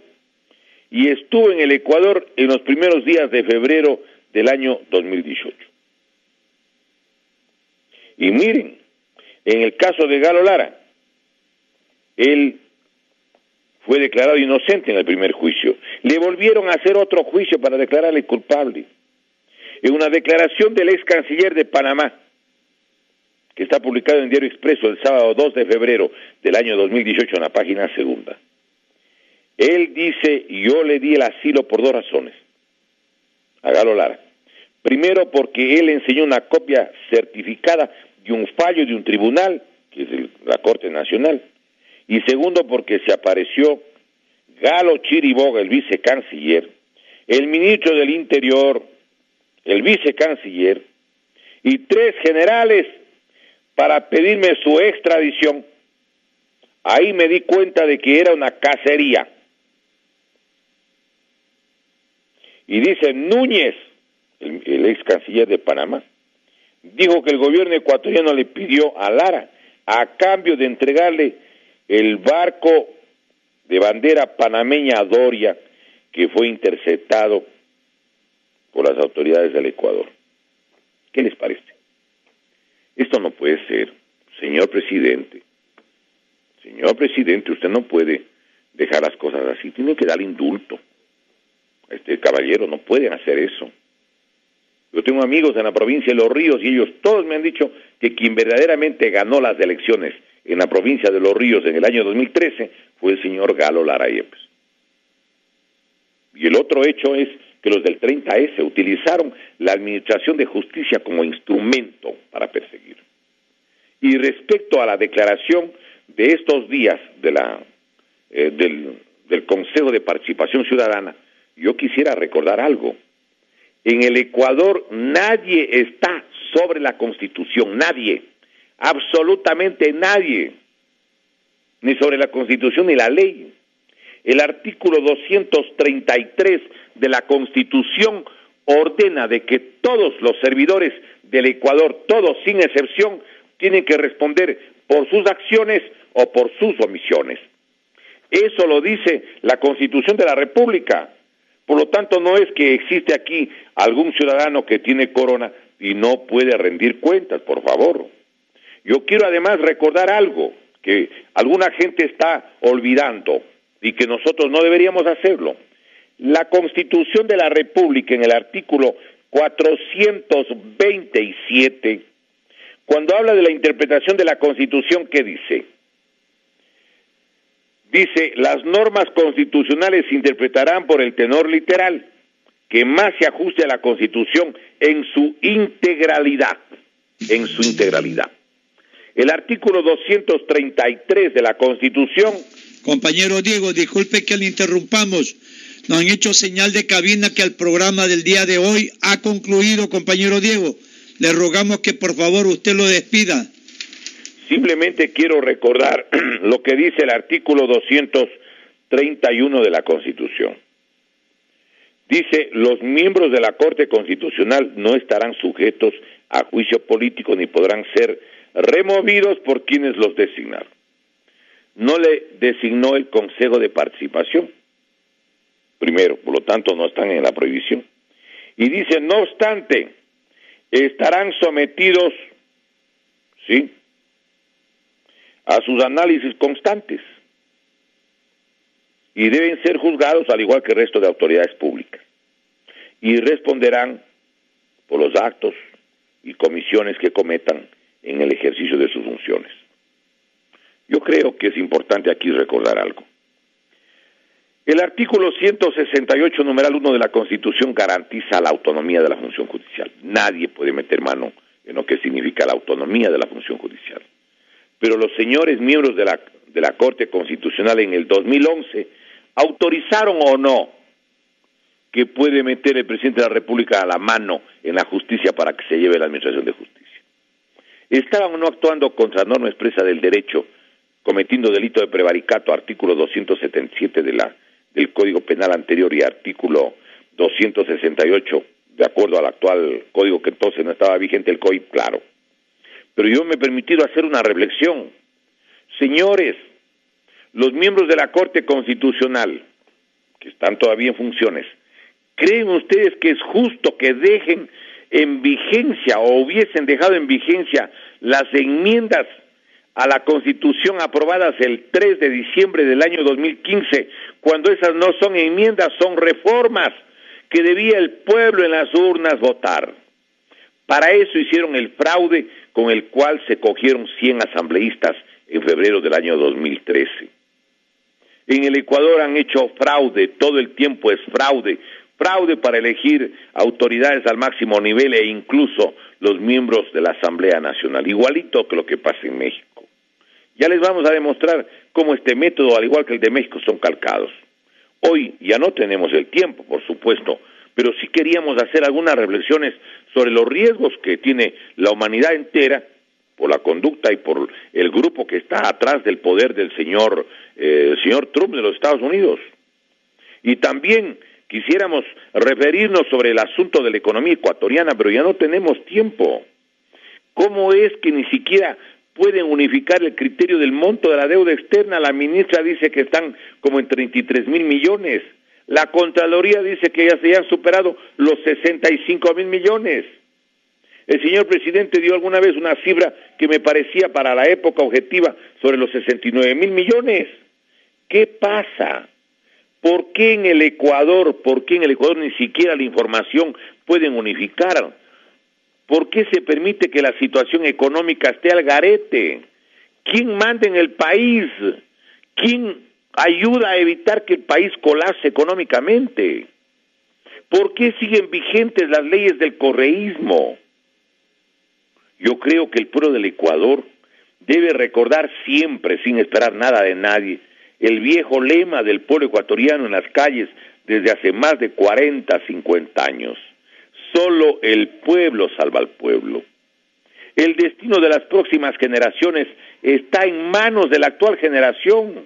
B: y estuvo en el Ecuador en los primeros días de febrero del año 2018. Y miren, en el caso de Galo Lara, él fue declarado inocente en el primer juicio. Le volvieron a hacer otro juicio para declararle culpable. En una declaración del ex canciller de Panamá, que está publicado en Diario Expreso el sábado 2 de febrero del año 2018 en la página segunda, él dice: yo le di el asilo por dos razones a Galo Lara. Primero, porque él enseñó una copia certificada de un fallo de un tribunal, que es la Corte Nacional. Y segundo, porque se apareció Galo Chiriboga, el vicecanciller, el ministro del Interior, el vicecanciller, y 3 generales para pedirme su extradición. Ahí me di cuenta de que era una cacería. Y dice Núñez, el ex canciller de Panamá, dijo que el gobierno ecuatoriano le pidió a Lara, a cambio de entregarle el barco de bandera panameña Doria, que fue interceptado por las autoridades del Ecuador. ¿Qué les parece? Esto no puede ser, señor presidente. Señor presidente, usted no puede dejar las cosas así, tiene que dar indulto. Este caballero no pueden hacer eso. Yo tengo amigos en la provincia de Los Ríos y ellos todos me han dicho que quien verdaderamente ganó las elecciones en la provincia de Los Ríos en el año 2013 fue el señor Galo Lara Yepes. Y el otro hecho es que los del 30S utilizaron la administración de justicia como instrumento para perseguir. Y respecto a la declaración de estos días del Consejo de Participación Ciudadana, yo quisiera recordar algo. En el Ecuador nadie está sobre la Constitución, nadie, absolutamente nadie, ni sobre la Constitución ni la ley. El artículo 233 de la Constitución ordena de que todos los servidores del Ecuador, todos sin excepción, tienen que responder por sus acciones o por sus omisiones. Eso lo dice la Constitución de la República. Por lo tanto, no es que existe aquí algún ciudadano que tiene corona y no puede rendir cuentas, por favor. Yo quiero además recordar algo que alguna gente está olvidando y que nosotros no deberíamos hacerlo. La Constitución de la República, en el artículo 427, cuando habla de la interpretación de la Constitución, ¿qué dice? Dice: las normas constitucionales se interpretarán por el tenor literal, que más se ajuste a la Constitución en su integralidad. En su integralidad. El artículo 233 de la Constitución.
A: Compañero Diego, disculpe que le interrumpamos. Nos han hecho señal de cabina que el programa del día de hoy ha concluido, compañero Diego. Le rogamos que por favor usted lo despida.
B: Simplemente quiero recordar lo que dice el artículo 231 de la Constitución. Dice: los miembros de la Corte Constitucional no estarán sujetos a juicio político ni podrán ser removidos por quienes los designaron. No le designó el Consejo de Participación, primero, por lo tanto no están en la prohibición. Y dice: no obstante, estarán sometidos, ¿sí?, a sus análisis constantes y deben ser juzgados al igual que el resto de autoridades públicas y responderán por los actos y comisiones que cometan en el ejercicio de sus funciones. Yo creo que es importante aquí recordar algo. El artículo 168, numeral 1 de la Constitución garantiza la autonomía de la función judicial. Nadie puede meter mano en lo que significa la autonomía de la función judicial. Pero los señores miembros de la Corte Constitucional en el 2011 autorizaron o no que puede meter el presidente de la República a la mano en la justicia para que se lleve la administración de justicia. ¿Estaban o no actuando contra norma expresa del derecho, cometiendo delito de prevaricato, artículo 277 del Código Penal anterior y artículo 268, de acuerdo al actual código que entonces no estaba vigente, el COIP, claro? Pero yo me he permitido hacer una reflexión. Señores, los miembros de la Corte Constitucional, que están todavía en funciones, ¿creen ustedes que es justo que dejen en vigencia o hubiesen dejado en vigencia las enmiendas a la Constitución aprobadas el 3 de diciembre del año 2015, cuando esas no son enmiendas, son reformas que debía el pueblo en las urnas votar? Para eso hicieron el fraude con el cual se cogieron 100 asambleístas en febrero del año 2013. En el Ecuador han hecho fraude, todo el tiempo es fraude para elegir autoridades al máximo nivel e incluso los miembros de la Asamblea Nacional, igualito que lo que pasa en México. Ya les vamos a demostrar cómo este método, al igual que el de México, son calcados. Hoy ya no tenemos el tiempo, por supuesto, pero sí queríamos hacer algunas reflexiones sobre los riesgos que tiene la humanidad entera por la conducta y por el grupo que está atrás del poder del señor Trump de los Estados Unidos. Y también quisiéramos referirnos sobre el asunto de la economía ecuatoriana, pero ya no tenemos tiempo. ¿Cómo es que ni siquiera pueden unificar el criterio del monto de la deuda externa? La ministra dice que están como en 33,000 millones. La Contraloría dice que ya se han superado los 65,000 millones. El señor presidente dio alguna vez una cifra que me parecía para la época objetiva sobre los 69,000 millones. ¿Qué pasa? ¿Por qué en el Ecuador ni siquiera la información pueden unificar? ¿Por qué se permite que la situación económica esté al garete? ¿Quién manda en el país? ¿Quién ayuda a evitar que el país colapse económicamente? ¿Por qué siguen vigentes las leyes del correísmo? Yo creo que el pueblo del Ecuador debe recordar siempre, sin esperar nada de nadie, el viejo lema del pueblo ecuatoriano en las calles desde hace más de 40, 50 años. Solo el pueblo salva al pueblo. El destino de las próximas generaciones está en manos de la actual generación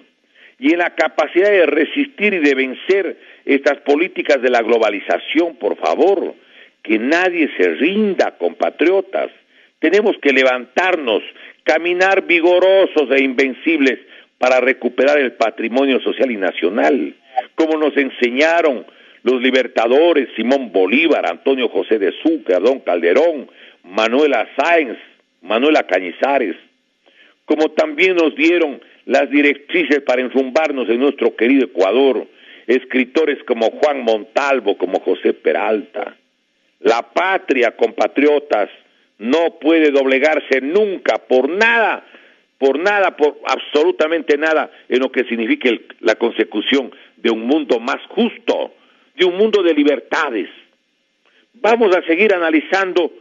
B: y en la capacidad de resistir y de vencer estas políticas de la globalización. Por favor, que nadie se rinda, compatriotas. Tenemos que levantarnos, caminar vigorosos e invencibles para recuperar el patrimonio social y nacional, como nos enseñaron los libertadores Simón Bolívar, Antonio José de Sucre, Adón Calderón, Manuela Sáenz, Manuela Cañizares, como también nos dieron las directrices para enrumbarnos en nuestro querido Ecuador, escritores como Juan Montalvo, como José Peralta. La patria, compatriotas, no puede doblegarse nunca por nada, por absolutamente nada, en lo que signifique la consecución de un mundo más justo, de un mundo de libertades. Vamos a seguir analizando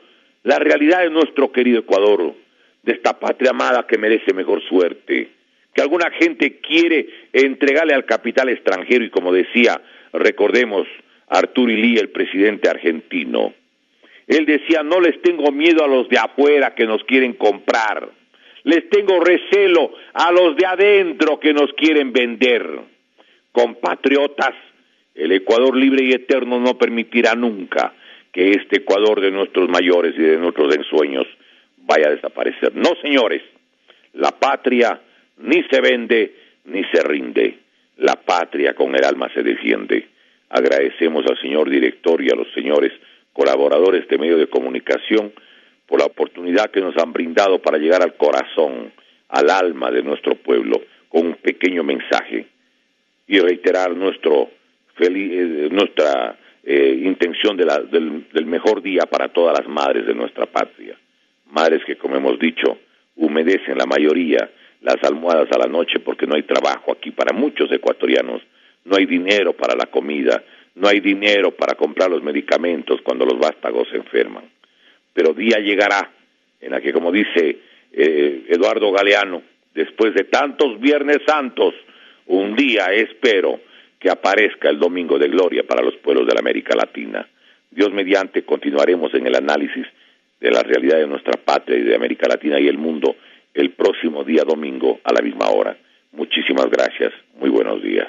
B: la realidad de nuestro querido Ecuador, de esta patria amada que merece mejor suerte, que alguna gente quiere entregarle al capital extranjero, y como decía, recordemos a Arturo Illia, el presidente argentino. Él decía: no les tengo miedo a los de afuera que nos quieren comprar, les tengo recelo a los de adentro que nos quieren vender. Compatriotas, el Ecuador libre y eterno no permitirá nunca que este Ecuador de nuestros mayores y de nuestros ensueños vaya a desaparecer. No, señores, la patria ni se vende ni se rinde. La patria con el alma se defiende. Agradecemos al señor director y a los señores colaboradores de medio de comunicación por la oportunidad que nos han brindado para llegar al corazón, al alma de nuestro pueblo con un pequeño mensaje y reiterar nuestra intención del mejor día para todas las madres de nuestra patria. Madres que, como hemos dicho, humedecen la mayoría las almohadas a la noche porque no hay trabajo aquí para muchos ecuatorianos, no hay dinero para la comida, no hay dinero para comprar los medicamentos cuando los vástagos se enferman. Pero día llegará en la que, como dice Eduardo Galeano, después de tantos Viernes Santos, un día espero que aparezca el Domingo de Gloria para los pueblos de la América Latina. Dios mediante, continuaremos en el análisis de la realidad de nuestra patria y de América Latina y el mundo el próximo día domingo a la misma hora. Muchísimas gracias. Muy buenos días.